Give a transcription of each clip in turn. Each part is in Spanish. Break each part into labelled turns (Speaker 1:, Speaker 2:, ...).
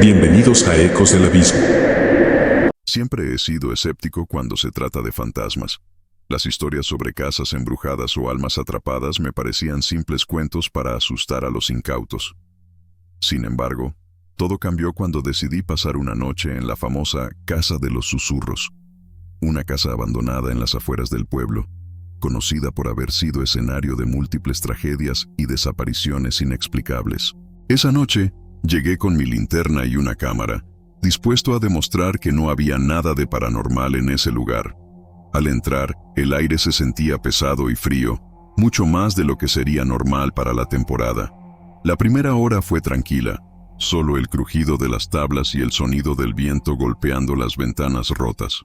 Speaker 1: Bienvenidos a Ecos del Abismo.
Speaker 2: Siempre he sido escéptico cuando se trata de fantasmas. Las historias sobre casas embrujadas o almas atrapadas me parecían simples cuentos para asustar a los incautos. Sin embargo, todo cambió cuando decidí pasar una noche en la famosa Casa de los Susurros, una casa abandonada en las afueras del pueblo, conocida por haber sido escenario de múltiples tragedias y desapariciones inexplicables. Esa noche, llegué con mi linterna y una cámara, dispuesto a demostrar que no había nada de paranormal en ese lugar. Al entrar, el aire se sentía pesado y frío, mucho más de lo que sería normal para la temporada. La primera hora fue tranquila, solo el crujido de las tablas y el sonido del viento golpeando las ventanas rotas.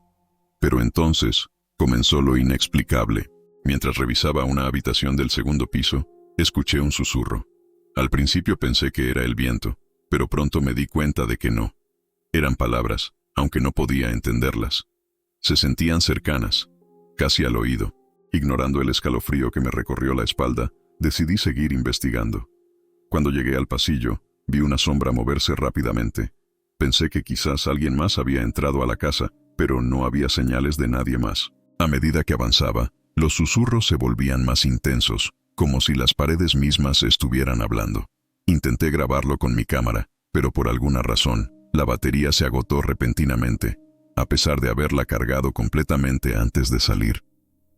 Speaker 2: Pero entonces, comenzó lo inexplicable. Mientras revisaba una habitación del segundo piso, escuché un susurro. Al principio pensé que era el viento, pero pronto me di cuenta de que no. Eran palabras, aunque no podía entenderlas. Se sentían cercanas, casi al oído. Ignorando el escalofrío que me recorrió la espalda, decidí seguir investigando. Cuando llegué al pasillo, vi una sombra moverse rápidamente. Pensé que quizás alguien más había entrado a la casa, pero no había señales de nadie más. A medida que avanzaba, los susurros se volvían más intensos, como si las paredes mismas estuvieran hablando. Intenté grabarlo con mi cámara, pero por alguna razón, la batería se agotó repentinamente, a pesar de haberla cargado completamente antes de salir.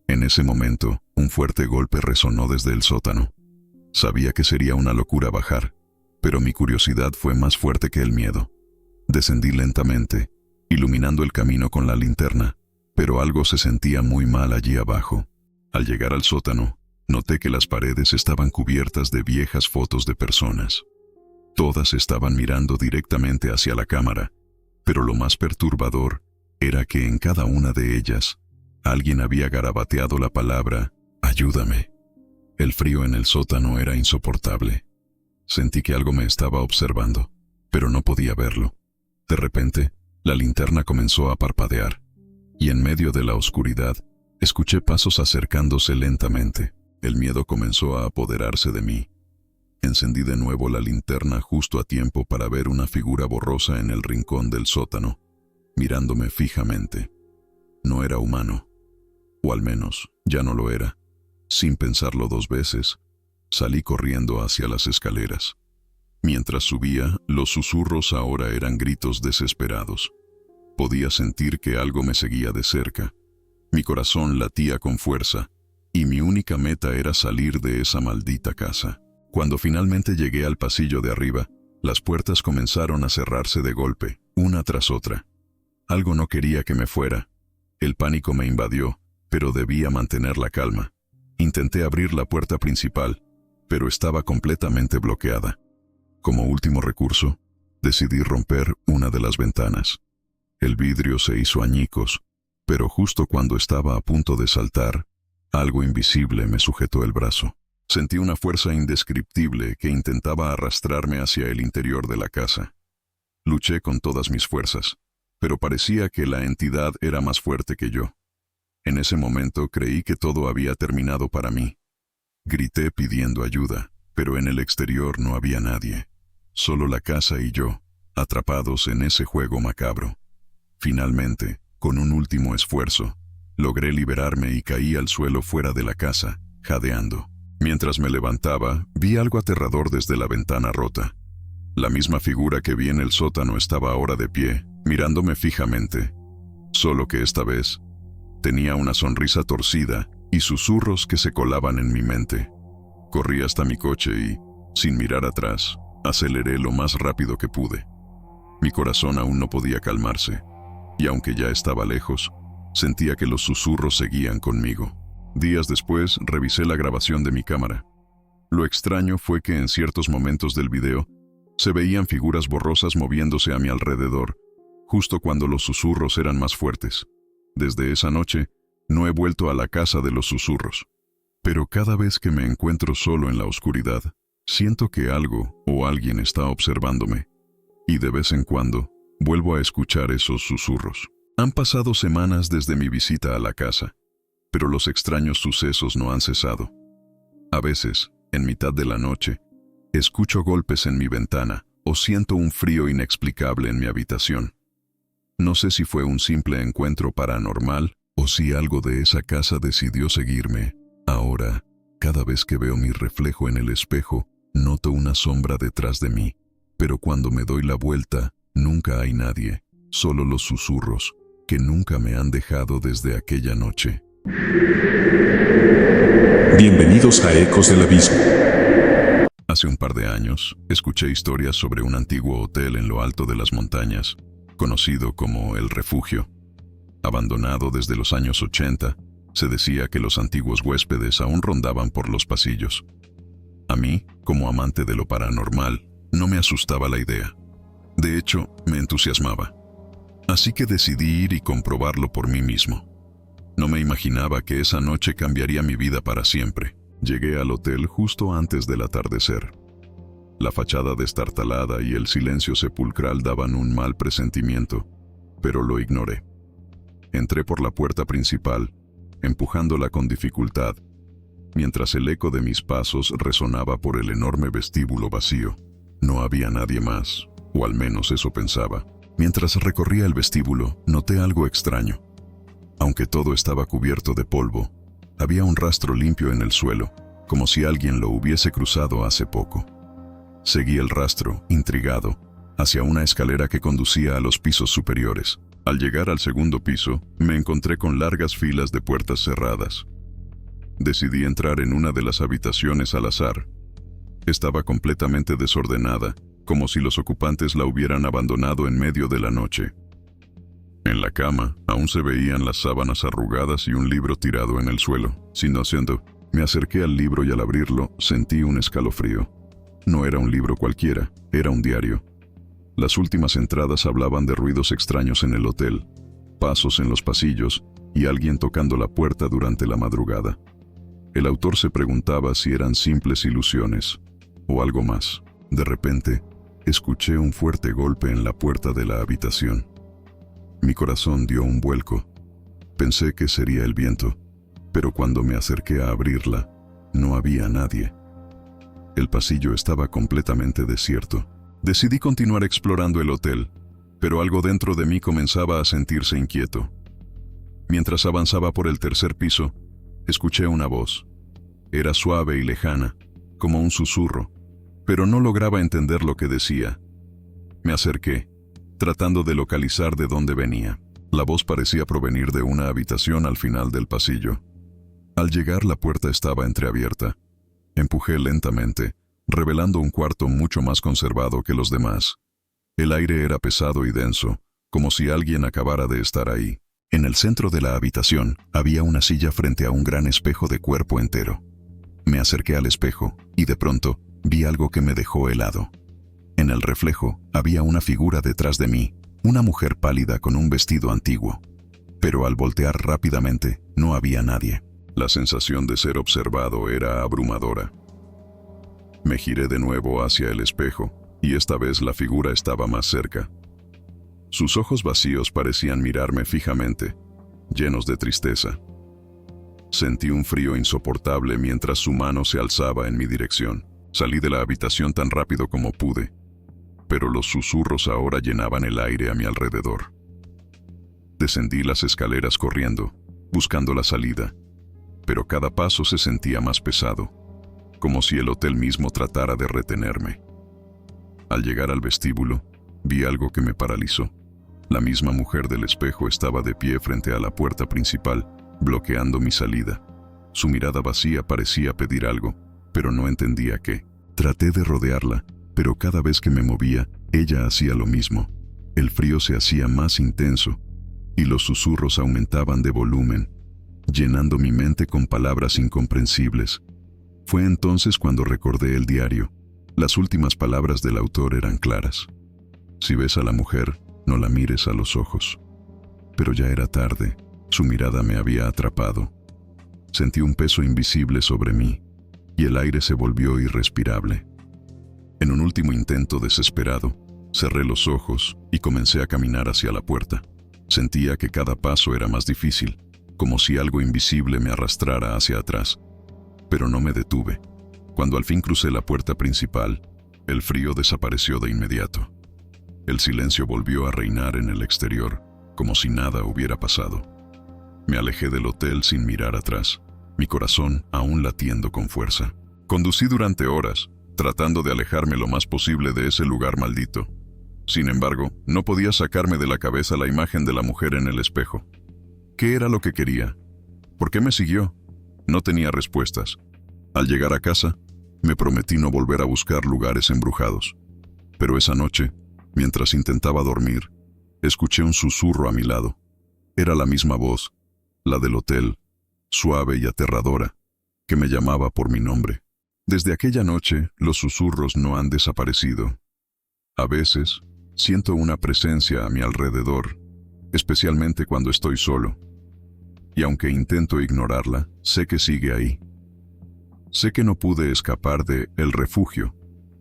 Speaker 2: En ese momento, un fuerte golpe resonó desde el sótano. Sabía que sería una locura bajar, pero mi curiosidad fue más fuerte que el miedo. Descendí lentamente, iluminando el camino con la linterna, pero algo se sentía muy mal allí abajo. Al llegar al sótano, noté que las paredes estaban cubiertas de viejas fotos de personas. Todas estaban mirando directamente hacia la cámara, pero lo más perturbador era que en cada una de ellas, alguien había garabateado la palabra «Ayúdame». El frío en el sótano era insoportable. Sentí que algo me estaba observando, pero no podía verlo. De repente, la linterna comenzó a parpadear, y en medio de la oscuridad, escuché pasos acercándose lentamente. El miedo comenzó a apoderarse de mí. Encendí de nuevo la linterna justo a tiempo para ver una figura borrosa en el rincón del sótano, mirándome fijamente. No era humano, o al menos ya no lo era. Sin pensarlo dos veces, salí corriendo hacia las escaleras. Mientras subía, los susurros ahora eran gritos desesperados. Podía sentir que algo me seguía de cerca. Mi corazón latía con fuerza, y mi única meta era salir de esa maldita casa. Cuando finalmente llegué al pasillo de arriba, las puertas comenzaron a cerrarse de golpe, una tras otra. Algo no quería que me fuera. El pánico me invadió, pero debía mantener la calma. Intenté abrir la puerta principal, pero estaba completamente bloqueada. Como último recurso, decidí romper una de las ventanas. El vidrio se hizo añicos, pero justo cuando estaba a punto de saltar, algo invisible me sujetó el brazo. Sentí una fuerza indescriptible que intentaba arrastrarme hacia el interior de la casa. Luché con todas mis fuerzas, pero parecía que la entidad era más fuerte que yo. En ese momento creí que todo había terminado para mí. Grité pidiendo ayuda, pero en el exterior no había nadie. Solo la casa y yo, atrapados en ese juego macabro. Finalmente, con un último esfuerzo, logré liberarme y caí al suelo fuera de la casa, jadeando. Mientras me levantaba, vi algo aterrador desde la ventana rota. La misma figura que vi en el sótano estaba ahora de pie, mirándome fijamente. Solo que esta vez, tenía una sonrisa torcida y susurros que se colaban en mi mente. Corrí hasta mi coche y, sin mirar atrás, aceleré lo más rápido que pude. Mi corazón aún no podía calmarse, y aunque ya estaba lejos, sentía que los susurros seguían conmigo. Días después, revisé la grabación de mi cámara. Lo extraño fue que en ciertos momentos del video, se veían figuras borrosas moviéndose a mi alrededor, justo cuando los susurros eran más fuertes. Desde esa noche, no he vuelto a la casa de los susurros. Pero cada vez que me encuentro solo en la oscuridad, siento que algo o alguien está observándome. Y de vez en cuando, vuelvo a escuchar esos susurros. Han pasado semanas desde mi visita a la casa, pero los extraños sucesos no han cesado. A veces, en mitad de la noche, Escucho golpes en mi ventana o siento un frío inexplicable en mi habitación. No sé si fue un simple encuentro paranormal o si algo de esa casa decidió seguirme. Ahora, cada vez que veo mi reflejo en el espejo, noto una sombra detrás de mí. Pero cuando me doy la vuelta, nunca hay nadie, solo los susurros, que nunca me han dejado desde aquella noche.
Speaker 1: Bienvenidos a Ecos del Abismo.
Speaker 2: Hace un par de años, escuché historias sobre un antiguo hotel en lo alto de las montañas, conocido como El Refugio. Abandonado desde los años 80, se decía que los antiguos huéspedes aún rondaban por los pasillos. A mí, como amante de lo paranormal, no me asustaba la idea. De hecho, me entusiasmaba. Así que decidí ir y comprobarlo por mí mismo. No me imaginaba que esa noche cambiaría mi vida para siempre. Llegué al hotel justo antes del atardecer. La fachada destartalada y el silencio sepulcral daban un mal presentimiento, pero lo ignoré. Entré por la puerta principal, empujándola con dificultad, mientras el eco de mis pasos resonaba por el enorme vestíbulo vacío. No había nadie más, o al menos eso pensaba. Mientras recorría el vestíbulo, noté algo extraño. Aunque todo estaba cubierto de polvo, había un rastro limpio en el suelo, como si alguien lo hubiese cruzado hace poco. Seguí el rastro, intrigado, hacia una escalera que conducía a los pisos superiores. Al llegar al segundo piso, me encontré con largas filas de puertas cerradas. Decidí entrar en una de las habitaciones al azar. Estaba completamente desordenada, como si los ocupantes la hubieran abandonado en medio de la noche. En la cama, aún se veían las sábanas arrugadas y un libro tirado en el suelo. Sin haciendo, me acerqué al libro y al abrirlo, sentí un escalofrío. No era un libro cualquiera, era un diario. Las últimas entradas hablaban de ruidos extraños en el hotel, pasos en los pasillos y alguien tocando la puerta durante la madrugada. El autor se preguntaba si eran simples ilusiones o algo más. De repente, escuché un fuerte golpe en la puerta de la habitación. Mi corazón dio un vuelco. Pensé que sería el viento, pero cuando me acerqué a abrirla, no había nadie. El pasillo estaba completamente desierto. Decidí continuar explorando el hotel, pero algo dentro de mí comenzaba a sentirse inquieto. Mientras avanzaba por el tercer piso, escuché una voz. Era suave y lejana, como un susurro, pero no lograba entender lo que decía. Me acerqué, tratando de localizar de dónde venía. La voz parecía provenir de una habitación al final del pasillo. Al llegar, la puerta estaba entreabierta. Empujé lentamente, revelando un cuarto mucho más conservado que los demás. El aire era pesado y denso, como si alguien acabara de estar ahí. En el centro de la habitación había una silla frente a un gran espejo de cuerpo entero. Me acerqué al espejo y de pronto vi algo que me dejó helado. En el reflejo había una figura detrás de mí, una mujer pálida con un vestido antiguo. Pero al voltear rápidamente, no había nadie. La sensación de ser observado era abrumadora. Me giré de nuevo hacia el espejo, y esta vez la figura estaba más cerca. Sus ojos vacíos parecían mirarme fijamente, llenos de tristeza. Sentí un frío insoportable mientras su mano se alzaba en mi dirección. Salí de la habitación tan rápido como pude, pero los susurros ahora llenaban el aire a mi alrededor. Descendí las escaleras corriendo, buscando la salida, pero cada paso se sentía más pesado, como si el hotel mismo tratara de retenerme. Al llegar al vestíbulo, vi algo que me paralizó. La misma mujer del espejo estaba de pie frente a la puerta principal, bloqueando mi salida. Su mirada vacía parecía pedir algo, pero no entendía qué. Traté de rodearla, pero cada vez que me movía, ella hacía lo mismo. El frío se hacía más intenso, y los susurros aumentaban de volumen, llenando mi mente con palabras incomprensibles. Fue entonces cuando recordé el diario. Las últimas palabras del autor eran claras. Si ves a la mujer, no la mires a los ojos. Pero ya era tarde. Su mirada me había atrapado. Sentí un peso invisible sobre mí, y el aire se volvió irrespirable. En un último intento desesperado, cerré los ojos y comencé a caminar hacia la puerta. Sentía que cada paso era más difícil, como si algo invisible me arrastrara hacia atrás. Pero no me detuve. Cuando al fin crucé la puerta principal, el frío desapareció de inmediato. El silencio volvió a reinar en el exterior, como si nada hubiera pasado. Me alejé del hotel sin mirar atrás, mi corazón aún latiendo con fuerza. Conducí durante horas, tratando de alejarme lo más posible de ese lugar maldito. Sin embargo, no podía sacarme de la cabeza la imagen de la mujer en el espejo. ¿Qué era lo que quería? ¿Por qué me siguió? No tenía respuestas. Al llegar a casa, me prometí no volver a buscar lugares embrujados. Pero esa noche, mientras intentaba dormir, escuché un susurro a mi lado. Era la misma voz, la del hotel, suave y aterradora, que me llamaba por mi nombre. Desde aquella noche, los susurros no han desaparecido. A veces, siento una presencia a mi alrededor, especialmente cuando estoy solo. Y aunque intento ignorarla, sé que sigue ahí. Sé que no pude escapar de el refugio.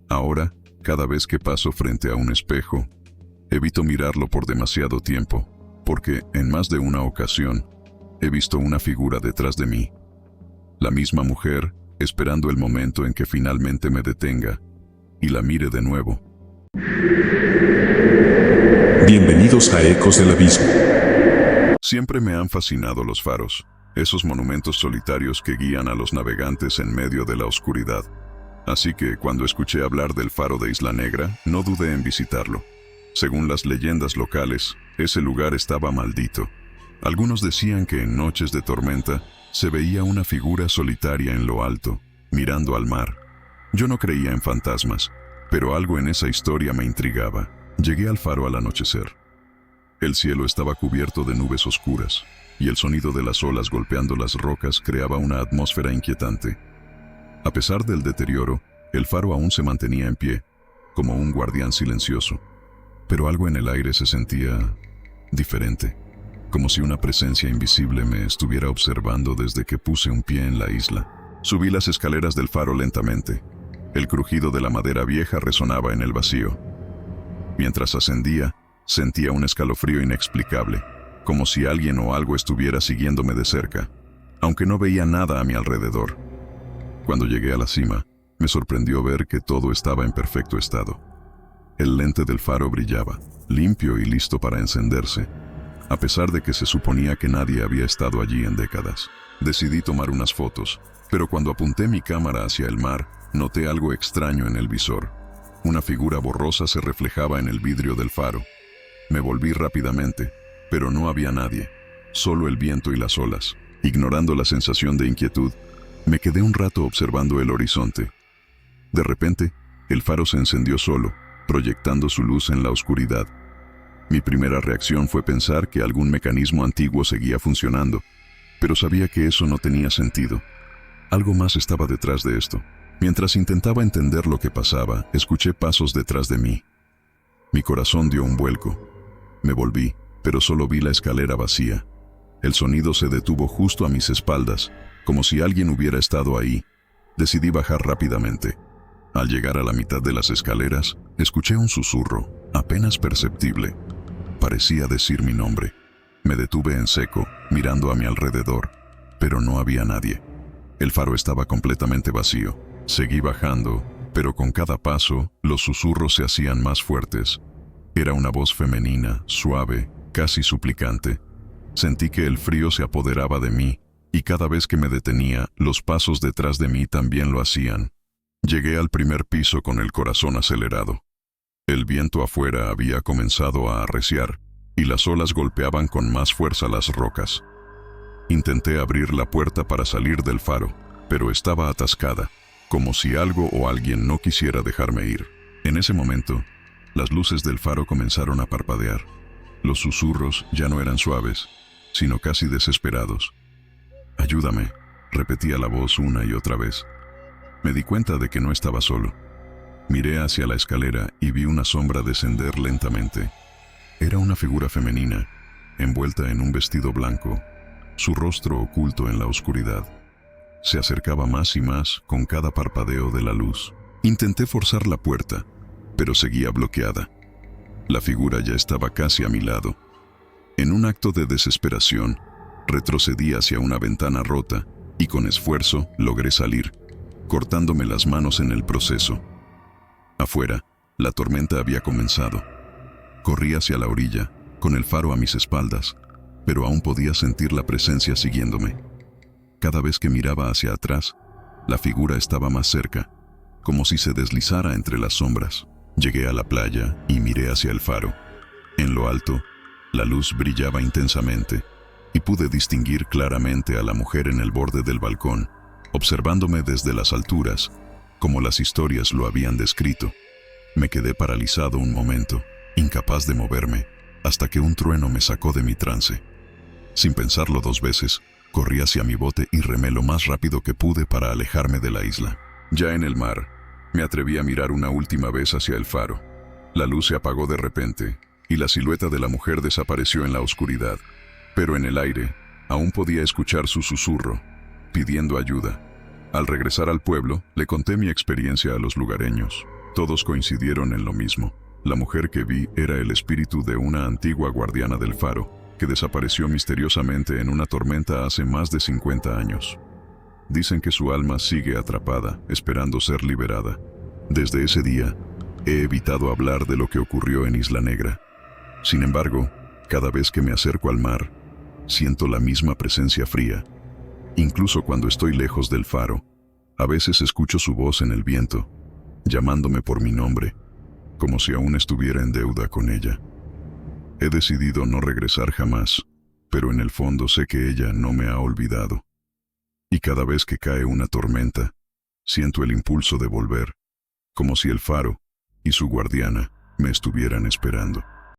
Speaker 2: Ahora, cada vez que paso frente a un espejo, evito mirarlo por demasiado tiempo, porque, en más de una ocasión, he visto una figura detrás de mí. La misma mujer, esperando el momento en que finalmente me detenga y la mire de nuevo.
Speaker 1: Bienvenidos a Ecos del Abismo.
Speaker 2: Siempre me han fascinado los faros, esos monumentos solitarios que guían a los navegantes en medio de la oscuridad. Así que cuando escuché hablar del faro de Isla Negra, no dudé en visitarlo. Según las leyendas locales, ese lugar estaba maldito. Algunos decían que en noches de tormenta se veía una figura solitaria en lo alto, mirando al mar. Yo no creía en fantasmas, pero algo en esa historia me intrigaba. Llegué al faro al anochecer. El cielo estaba cubierto de nubes oscuras, y el sonido de las olas golpeando las rocas creaba una atmósfera inquietante. A pesar del deterioro, el faro aún se mantenía en pie, como un guardián silencioso. Pero algo en el aire se sentía diferente, como si una presencia invisible me estuviera observando desde que puse un pie en la isla. Subí las escaleras del faro lentamente. El crujido de la madera vieja resonaba en el vacío. Mientras ascendía, sentía un escalofrío inexplicable, como si alguien o algo estuviera siguiéndome de cerca, aunque no veía nada a mi alrededor. Cuando llegué a la cima, me sorprendió ver que todo estaba en perfecto estado. El lente del faro brillaba, limpio y listo para encenderse, a pesar de que se suponía que nadie había estado allí en décadas. Decidí tomar unas fotos, pero cuando apunté mi cámara hacia el mar, noté algo extraño en el visor. Una figura borrosa se reflejaba en el vidrio del faro. Me volví rápidamente, pero no había nadie, solo el viento y las olas. Ignorando la sensación de inquietud, me quedé un rato observando el horizonte. De repente, el faro se encendió solo, proyectando su luz en la oscuridad. Mi primera reacción fue pensar que algún mecanismo antiguo seguía funcionando, pero sabía que eso no tenía sentido. Algo más estaba detrás de esto. Mientras intentaba entender lo que pasaba, escuché pasos detrás de mí. Mi corazón dio un vuelco. Me volví, pero solo vi la escalera vacía. El sonido se detuvo justo a mis espaldas, como si alguien hubiera estado ahí. Decidí bajar rápidamente. Al llegar a la mitad de las escaleras, escuché un susurro, apenas perceptible. Parecía decir mi nombre. Me detuve en seco, mirando a mi alrededor, pero no había nadie. El faro estaba completamente vacío. Seguí bajando, pero con cada paso, los susurros se hacían más fuertes. Era una voz femenina, suave, casi suplicante. Sentí que el frío se apoderaba de mí, y cada vez que me detenía, los pasos detrás de mí también lo hacían. Llegué al primer piso con el corazón acelerado. El viento afuera había comenzado a arreciar, y las olas golpeaban con más fuerza las rocas. Intenté abrir la puerta para salir del faro, pero estaba atascada, como si algo o alguien no quisiera dejarme ir. En ese momento, las luces del faro comenzaron a parpadear. Los susurros ya no eran suaves, sino casi desesperados. «Ayúdame», repetía la voz una y otra vez. Me di cuenta de que no estaba solo. Miré hacia la escalera y vi una sombra descender lentamente. Era una figura femenina, envuelta en un vestido blanco, su rostro oculto en la oscuridad. Se acercaba más y más con cada parpadeo de la luz. Intenté forzar la puerta, pero seguía bloqueada. La figura ya estaba casi a mi lado. En un acto de desesperación, retrocedí hacia una ventana rota y con esfuerzo logré salir. cortándome las manos en el proceso. Afuera, la tormenta había comenzado. Corrí hacia la orilla, con el faro a mis espaldas, pero aún podía sentir la presencia siguiéndome. Cada vez que miraba hacia atrás, la figura estaba más cerca, como si se deslizara entre las sombras. Llegué a la playa y miré hacia el faro. En lo alto, la luz brillaba intensamente, y pude distinguir claramente a la mujer en el borde del balcón, observándome desde las alturas, como las historias lo habían descrito. Me quedé paralizado un momento, incapaz de moverme, hasta que un trueno me sacó de mi trance. Sin pensarlo 2 veces, corrí hacia mi bote y remé lo más rápido que pude para alejarme de la isla. Ya en el mar, me atreví a mirar una última vez hacia el faro. La luz se apagó de repente, y la silueta de la mujer desapareció en la oscuridad. Pero en el aire, aún podía escuchar su susurro, pidiendo ayuda. Al regresar al pueblo, le conté mi experiencia a los lugareños. Todos coincidieron en lo mismo. La mujer que vi era el espíritu de una antigua guardiana del faro, que desapareció misteriosamente en una tormenta hace más de 50 años. Dicen que su alma sigue atrapada, esperando ser liberada. Desde ese día, he evitado hablar de lo que ocurrió en Isla Negra. Sin embargo, cada vez que me acerco al mar, siento la misma presencia fría. Incluso cuando estoy lejos del faro, a veces escucho su voz en el viento, llamándome por mi nombre, como si aún estuviera en deuda con ella. He decidido no regresar jamás, pero en el fondo sé que ella no me ha olvidado. Y cada vez que cae una tormenta, siento el impulso de volver, como si el faro y su guardiana me estuvieran esperando.